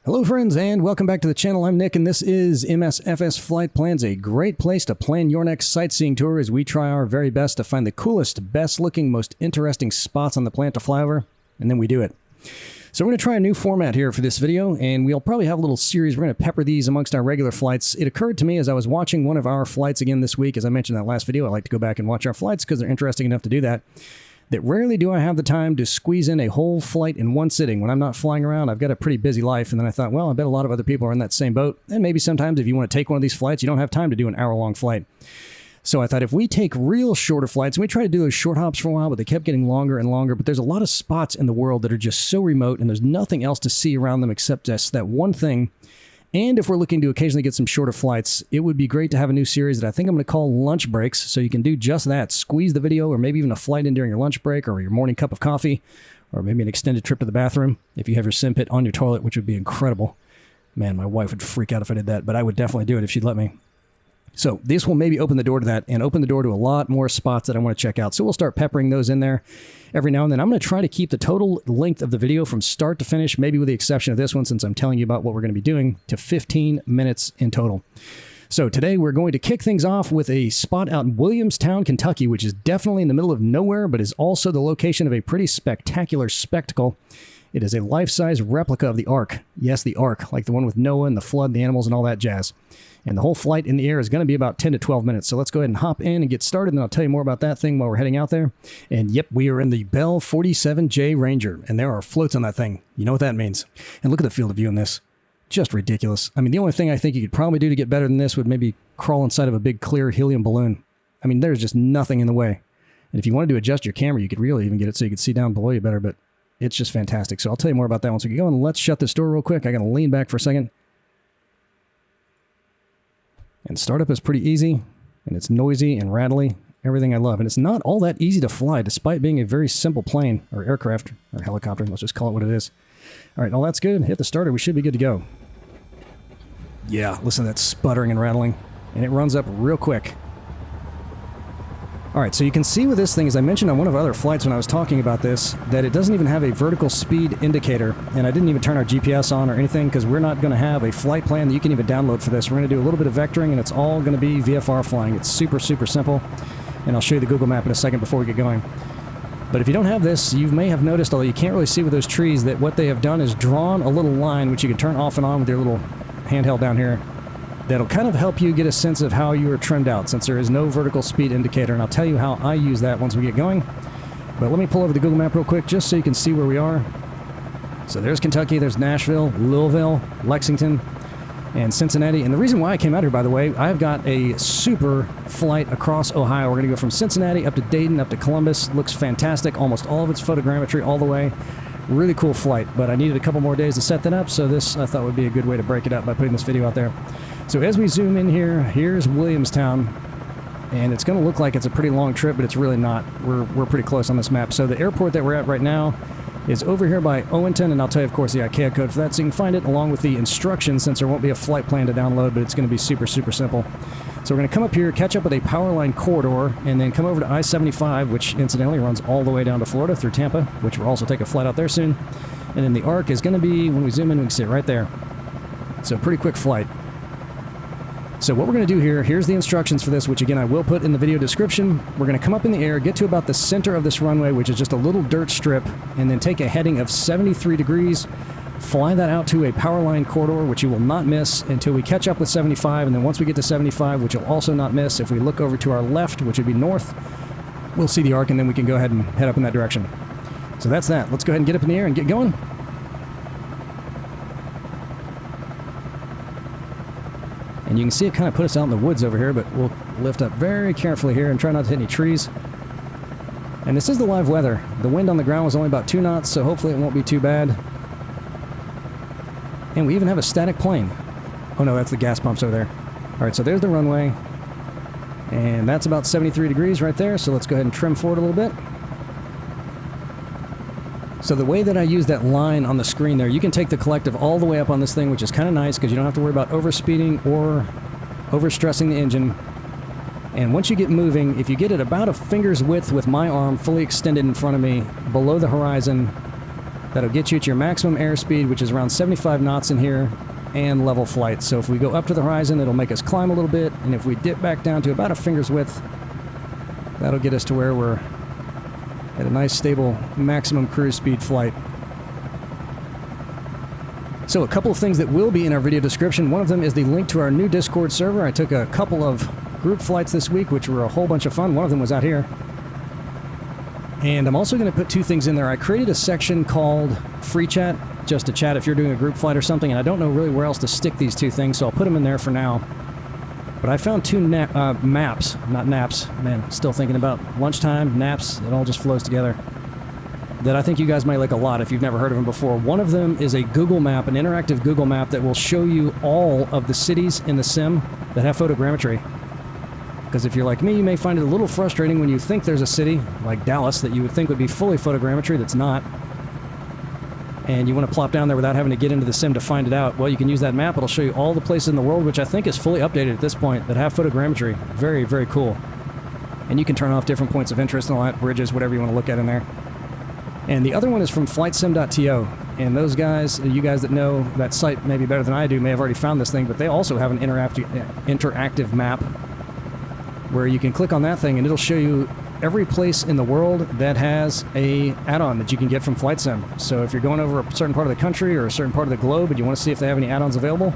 Hello friends and welcome back to the channel. I'm Nick and this is MSFS Flight Plans, a great place to plan your next sightseeing tour as we try our very best to find the coolest, best looking, most interesting spots on the planet to fly over, and then we do it. So we're going to try a new format here for this video, and we'll probably have a little series. We're going to pepper these amongst our regular flights. It occurred to me as I was watching one of our flights again this week, as I mentioned in that last video, I like to go back and watch our flights because they're interesting enough to do that. That rarely do I have the time to squeeze in a whole flight in one sitting. When I'm not flying around, I've got a pretty busy life. And then I thought, well, I bet a lot of other people are in that same boat. And maybe sometimes if you want to take one of these flights, you don't have time to do an hour-long flight. So I thought if we take real shorter flights, and we tried to do those short hops for a while, but they kept getting longer and longer. But there's a lot of spots in the world that are just so remote, and there's nothing else to see around them except just that one thing. And if we're looking to occasionally get some shorter flights, it would be great to have a new series that I think I'm going to call Lunch Breaks, so you can do just that. Squeeze the video, or maybe even a flight in during your lunch break, or your morning cup of coffee, or maybe an extended trip to the bathroom, if you have your sim pit on your toilet, which would be incredible. Man, my wife would freak out if I did that, but I would definitely do it if she'd let me. So this will maybe open the door to that, and open the door to a lot more spots that I want to check out. So we'll start peppering those in there every now and then. I'm going to try to keep the total length of the video from start to finish, maybe with the exception of this one, since I'm telling you about what we're going to be doing, to 15 minutes in total. So today we're going to kick things off with a spot out in Williamstown, Kentucky, which is definitely in the middle of nowhere, but is also the location of a pretty spectacular spectacle. It is a life-size replica of the Ark. Yes, the Ark, like the one with Noah and the flood, the animals, and all that jazz. And the whole flight in the air is going to be about 10 to 12 minutes. So let's go ahead and hop in and get started, and I'll tell you more about that thing while we're heading out there. And yep, we are in the Bell 47J Ranger, and there are floats on that thing. You know what that means. And look at the field of view in this. Just ridiculous. I mean, the only thing I think you could probably do to get better than this would maybe crawl inside of a big clear helium balloon. I mean, there's just nothing in the way. And if you wanted to adjust your camera, you could really even get it so you could see down below you better, but it's just fantastic. So I'll tell you more about that once we get going. Let's shut this door real quick. I got to lean back for a second. And startup is pretty easy, and it's noisy and rattly, everything I love. And it's not all that easy to fly, despite being a very simple plane, or aircraft, or helicopter. Let's just call it what it is. All right, all that's good. Hit the starter. We should be good to go. Yeah, listen to that sputtering and rattling. And it runs up real quick. All right, so you can see with this thing, as I mentioned on one of our other flights when I was talking about this, that it doesn't even have a vertical speed indicator, and I didn't even turn our GPS on or anything because we're not going to have a flight plan that you can even download for this. We're going to do a little bit of vectoring, and it's all going to be VFR flying. It's super, super simple, and I'll show you the Google map in a second before we get going. But if you don't have this, you may have noticed, although you can't really see with those trees, that what they have done is drawn a little line, which you can turn off and on with your little handheld down here. That'll kind of help you get a sense of how you are trimmed out, since there is no vertical speed indicator, and I'll tell you how I use that once we get going. But let me pull over the Google map real quick, just so you can see where we are. So there's Kentucky, there's Nashville, Louisville, Lexington, and Cincinnati. And the reason why I came out here, by the way, I've got a super flight across Ohio. We're going to go from Cincinnati up to Dayton, up to Columbus. Looks fantastic, almost all of its photogrammetry all the way. Really cool flight, but I needed a couple more days to set that up, so this I thought would be a good way to break it up by putting this video out there. So as we zoom in here, here's Williamstown, and it's going to look like it's a pretty long trip, but it's really not. We're pretty close on this map. So the airport that we're at right now is over here by Owenton, and I'll tell you, of course, the ICAO code for that, so you can find it along with the instructions, since there won't be a flight plan to download, but it's going to be super, super simple. So we're going to come up here, catch up with a powerline corridor, and then come over to I-75, which incidentally runs all the way down to Florida through Tampa, which we'll also take a flight out there soon. And then the Ark is going to be, when we zoom in, we can see it right there. So pretty quick flight. So what we're going to do here, here's the instructions for this, which again I will put in the video description. We're going to come up in the air, get to about the center of this runway, which is just a little dirt strip, and then take a heading of 73 degrees, fly that out to a power line corridor, which you will not miss until we catch up with 75, and then once we get to 75, which you'll also not miss, if we look over to our left, which would be north, we'll see the Ark, and then we can go ahead and head up in that direction. So that's that. Let's go ahead and get up in the air and get going. And you can see it kind of put us out in the woods over here, but we'll lift up very carefully here and try not to hit any trees. And this is the live weather. The wind on the ground was only about 2 knots, so hopefully it won't be too bad. And we even have a static plane. Oh no, that's the gas pumps over there. All right, so there's the runway. And that's about 73 degrees right there, so let's go ahead and trim forward a little bit. So the way that I use that line on the screen there, you can take the collective all the way up on this thing, which is kind of nice because you don't have to worry about overspeeding or overstressing the engine. And once you get moving, if you get it about a finger's width with my arm fully extended in front of me, below the horizon, That'll get you at your maximum airspeed, which is around 75 knots in here, and level flight. So if we go up to the horizon, it'll make us climb a little bit, and if we dip back down to about a finger's width, that'll get us to where we're at a nice stable maximum cruise speed flight. So a couple of things that will be in our video description. One of them is the link to our new Discord server. I took a couple of group flights this week, which were a whole bunch of fun. One of them was out here. And I'm also going to put two things in there. I created a section called Free Chat, just to chat if you're doing a group flight or something, and I don't know really where else to stick these two things, so I'll put them in there for now. But I found two maps, not naps. Man, still thinking about lunchtime, naps, it all just flows together, that I think you guys might like a lot if you've never heard of them before. One of them is a Google map, an interactive Google map that will show you all of the cities in the sim that have photogrammetry. Because if you're like me, you may find it a little frustrating when you think there's a city, like Dallas, that you would think would be fully photogrammetry that's not. And you want to plop down there without having to get into the sim to find it out. Well, you can use that map. It'll show you all the places in the world, which I think is fully updated at this point, that have photogrammetry. Very, very cool. And you can turn off different points of interest and all that, bridges, whatever you want to look at in there. And the other one is from flightsim.to. And those guys, you guys that know that site maybe better than I do, may have already found this thing, but they also have an interactive map where you can click on that thing and it'll show you every place in the world that has a add-on that you can get from Flight Sim. So if you're going over a certain part of the country or a certain part of the globe and you want to see if they have any add-ons available,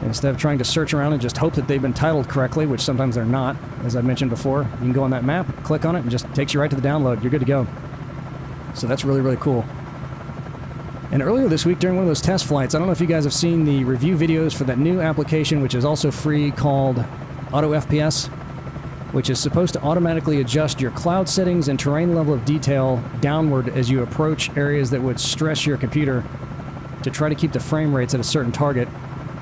instead of trying to search around and just hope that they've been titled correctly, which sometimes they're not, as I mentioned before, you can go on that map, click on it, and just takes you right to the download. You're good to go. So that's really, really cool. And earlier this week, during one of those test flights, I don't know if you guys have seen the review videos for that new application, which is also free, called Auto FPS, which is supposed to automatically adjust your cloud settings and terrain level of detail downward as you approach areas that would stress your computer to try to keep the frame rates at a certain target.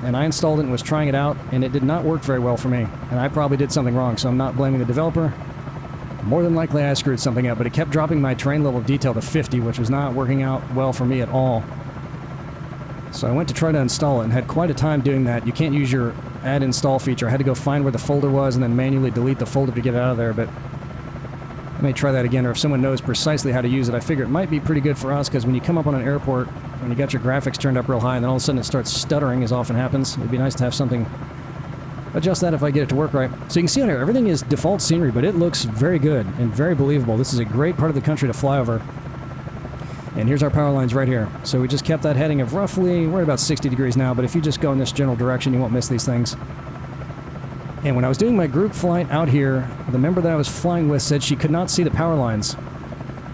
And I installed it and was trying it out, and it did not work very well for me. And I probably did something wrong, so I'm not blaming the developer. More than likely I screwed something up, but it kept dropping my terrain level of detail to 50, which was not working out well for me at all. So I went to try to install it and had quite a time doing that. You can't use your add install feature. I had to go find where the folder was and then manually delete the folder to get it out of there, but I may try that again, or if someone knows precisely how to use it. I figure it might be pretty good for us, because when you come up on an airport, when you got your graphics turned up real high, and then all of a sudden it starts stuttering, as often happens, it'd be nice to have something adjust that if I get it to work right. So you can see on here, everything is default scenery, but it looks very good and very believable. This is a great part of the country to fly over. And here's our power lines right here. So we just kept that heading of roughly, we're at about 60 degrees now, but if you just go in this general direction, you won't miss these things. And when I was doing my group flight out here, the member that I was flying with said she could not see the power lines.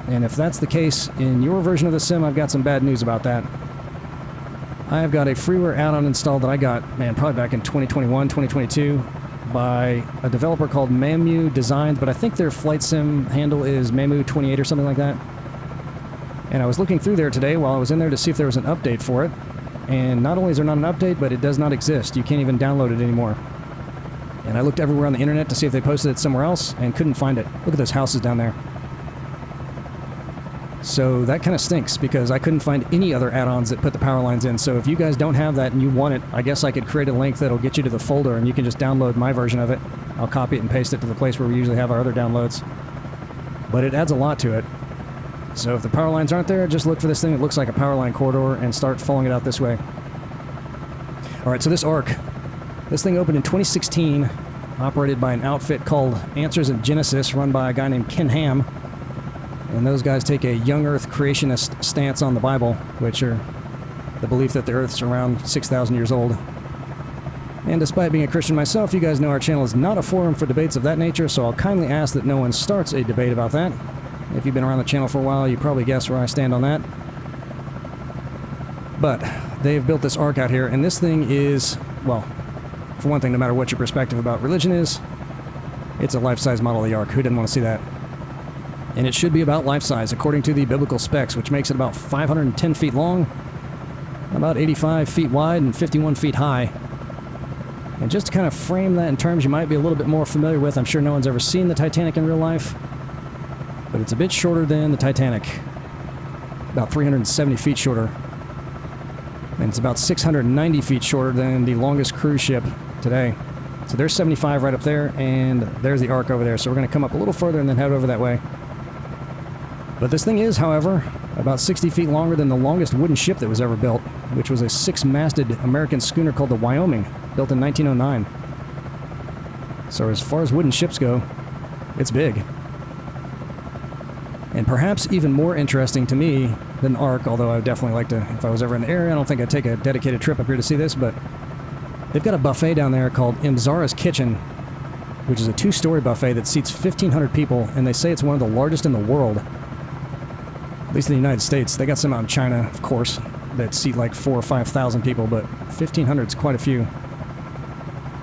And if that's the case in your version of the sim, I've got some bad news about that. I've got a freeware add-on installed that I got, man, probably back in 2021, 2022, by a developer called Mamu Designs, but I think their flight sim handle is Mamu28 or something like that. And I was looking through there today while I was in there to see if there was an update for it. And not only is there not an update, but it does not exist. You can't even download it anymore. And I looked everywhere on the internet to see if they posted it somewhere else and couldn't find it. Look at those houses down there. So that kind of stinks, because I couldn't find any other add-ons that put the power lines in. So if you guys don't have that and you want it, I guess I could create a link that'll get you to the folder and you can just download my version of it. I'll copy it and paste it to the place where we usually have our other downloads. But it adds a lot to it. So if the power lines aren't there, just look for this thing that looks like a power line corridor and start following it out this way. Alright, so this ARC. This thing opened in 2016, operated by an outfit called Answers in Genesis, run by a guy named Ken Ham. And those guys take a young Earth creationist stance on the Bible, which are the belief that the Earth's around 6,000 years old. And despite being a Christian myself, you guys know our channel is not a forum for debates of that nature, so I'll kindly ask that no one starts a debate about that. If you've been around the channel for a while, you probably guess where I stand on that. But they've built this ark out here, and this thing is, well, for one thing, no matter what your perspective about religion is, it's a life-size model of the ark. Who didn't want to see that? And it should be about life-size, according to the biblical specs, which makes it about 510 feet long, about 85 feet wide, and 51 feet high. And just to kind of frame that in terms you might be a little bit more familiar with, I'm sure no one's ever seen the Titanic in real life, but it's a bit shorter than the Titanic, about 370 feet shorter. And it's about 690 feet shorter than the longest cruise ship today. So there's 75 right up there, and there's the ark over there. So we're going to come up a little further and then head over that way. But this thing is, however, About 60 feet longer than the longest wooden ship that was ever built, which was a 6-masted American schooner called the Wyoming, built in 1909. So as far as wooden ships go, it's big. And perhaps even more interesting to me than Ark, although I would definitely like to, if I was ever in the area, I don't think I'd take a dedicated trip up here to see this, but they've got a buffet down there called Imzara's Kitchen, which is a 2-story buffet that seats 1,500 people, and they say it's one of the largest in the world. At least in the United States. They got some out in China, of course, that seat like 4,000 or 5,000 people, but 1,500 is quite a few.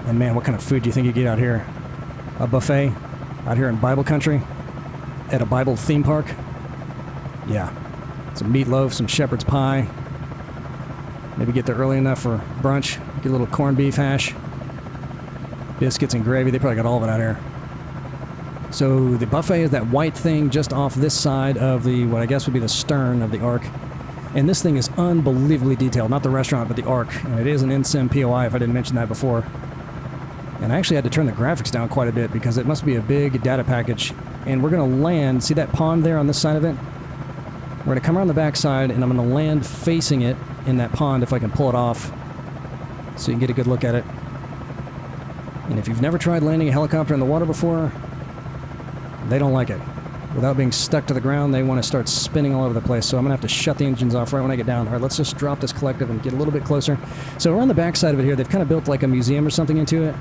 And man, what kind of food do you think you get out here? A buffet out here in Bible country at a Bible theme park? Yeah. Some meatloaf, some shepherd's pie. Maybe get there early enough for brunch. Get a little corned beef hash. Biscuits and gravy. They probably got all of it out here. So the buffet is that white thing just off this side of the, what I guess would be the stern of the Ark. And this thing is unbelievably detailed. Not the restaurant, but the Ark. And it is an NSIM POI, if I didn't mention that before. And I actually had to turn the graphics down quite a bit because it must be a big data package. And we're going to land, see that pond there on this side of it? We're going to come around the back side, and I'm going to land facing it in that pond if I can pull it off. So you can get a good look at it. And if you've never tried landing a helicopter in the water before, they don't like it. Without being stuck to the ground, they want to start spinning all over the place. So I'm going to have to shut the engines off right when I get down. All right, let's just drop this collective and get a little bit closer. So around the back side of it here, they've kind of built like a museum or something into it.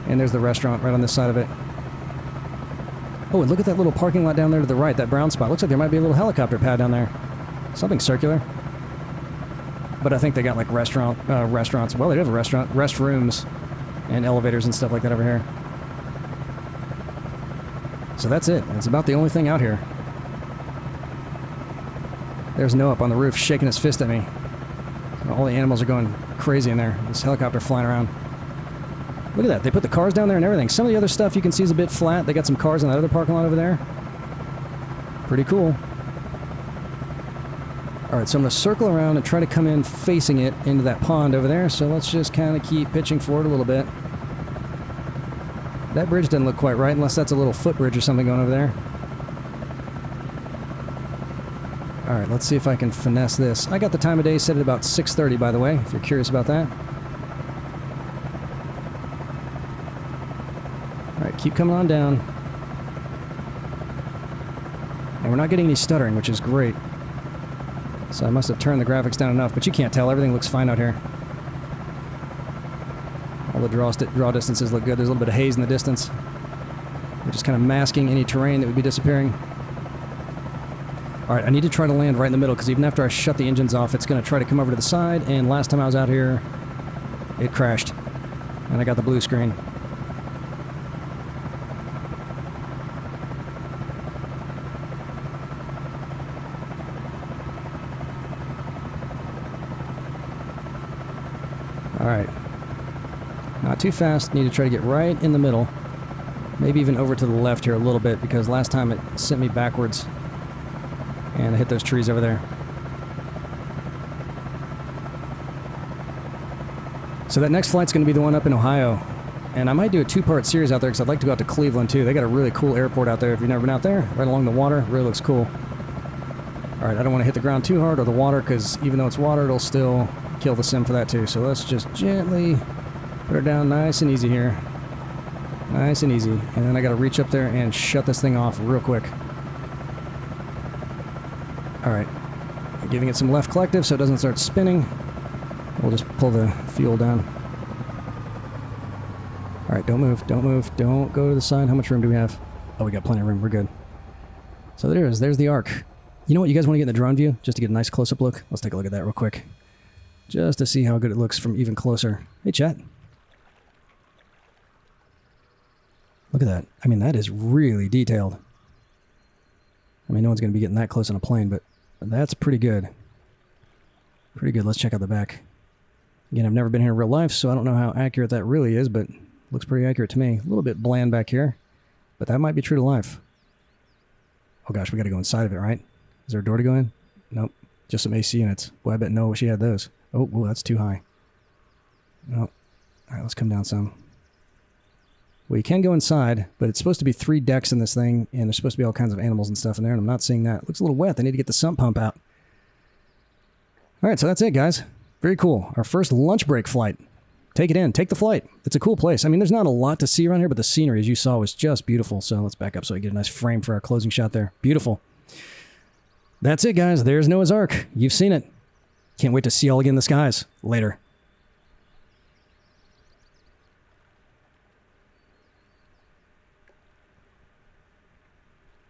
And there's the restaurant right on this side of it. Oh, and look at that little parking lot down there to the right, that brown spot. Looks like there might be a little helicopter pad down there. Something circular. But I think they got like restaurants. Well, they do have a restaurant, restrooms, and elevators and stuff like that over here. So that's it. That's about the only thing out here. There's Noah up on the roof shaking his fist at me. All the animals are going crazy in there. This helicopter flying around. Look at that. They put the cars down there and everything. Some of the other stuff you can see is a bit flat. They got some cars in that other parking lot over there. Pretty cool. Alright, so I'm going to circle around and try to come in facing it into that pond over there. So let's just kind of keep pitching forward a little bit. That bridge doesn't look quite right, unless that's a little footbridge or something going over there. Alright, let's see if I can finesse this. I got the time of day set at about 6:30, by the way, if you're curious about that. Alright, keep coming on down. And we're not getting any stuttering, which is great. So I must have turned the graphics down enough, but you can't tell. Everything looks fine out here. All the draw distances look good. There's a little bit of haze in the distance, which is kind of masking any terrain that would be disappearing. Alright, I need to try to land right in the middle, because even after I shut the engines off, it's going to try to come over to the side, and last time I was out here, it crashed. And I got the blue screen. Alright. Not too fast. Need to try to get right in the middle. Maybe even over to the left here a little bit, because last time it sent me backwards. And I hit those trees over there. So that next flight's going to be the one up in Ohio. And I might do a 2-part series out there, because I'd like to go out to Cleveland too. They got a really cool airport out there. If you've never been out there, right along the water. Really looks cool. Alright, I don't want to hit the ground too hard or the water, because even though it's water, it'll still kill the sim for that too. So let's just gently put her down nice and easy here. Nice and easy. And then I got to reach up there and shut this thing off real quick. Alright. Giving it some left collective so it doesn't start spinning. We'll just pull the fuel down. Alright, don't move, don't move, don't go to the side. How much room do we have? Oh, we got plenty of room, we're good. So there it is, there's the Ark. You know what, you guys want to get in the drone view? Just to get a nice close-up look? Let's take a look at that real quick. Just to see how good it looks from even closer. Hey, chat. Look at that. I mean, that is really detailed. I mean, no one's going to be getting that close on a plane, but that's pretty good. Pretty good. Let's check out the back. Again, I've never been here in real life, so I don't know how accurate that really is, but looks pretty accurate to me. A little bit bland back here, but that might be true to life. Oh gosh, we got to go inside of it, right? Is there a door to go in? Nope. Just some AC units. Boy, I bet Noah wish he had those. Oh, whoa, that's too high. Oh. Alright, let's come down some. Well, you can go inside, but it's supposed to be 3 decks in this thing, and there's supposed to be all kinds of animals and stuff in there, and I'm not seeing that. It looks a little wet. They need to get the sump pump out. All right, so that's it, guys. Very cool. Our first lunch break flight. Take it in. Take the flight. It's a cool place. I mean, there's not a lot to see around here, but the scenery, as you saw, was just beautiful. So let's back up so we get a nice frame for our closing shot there. Beautiful. That's it, guys. There's Noah's Ark. You've seen it. Can't wait to see y'all again in the skies. Later.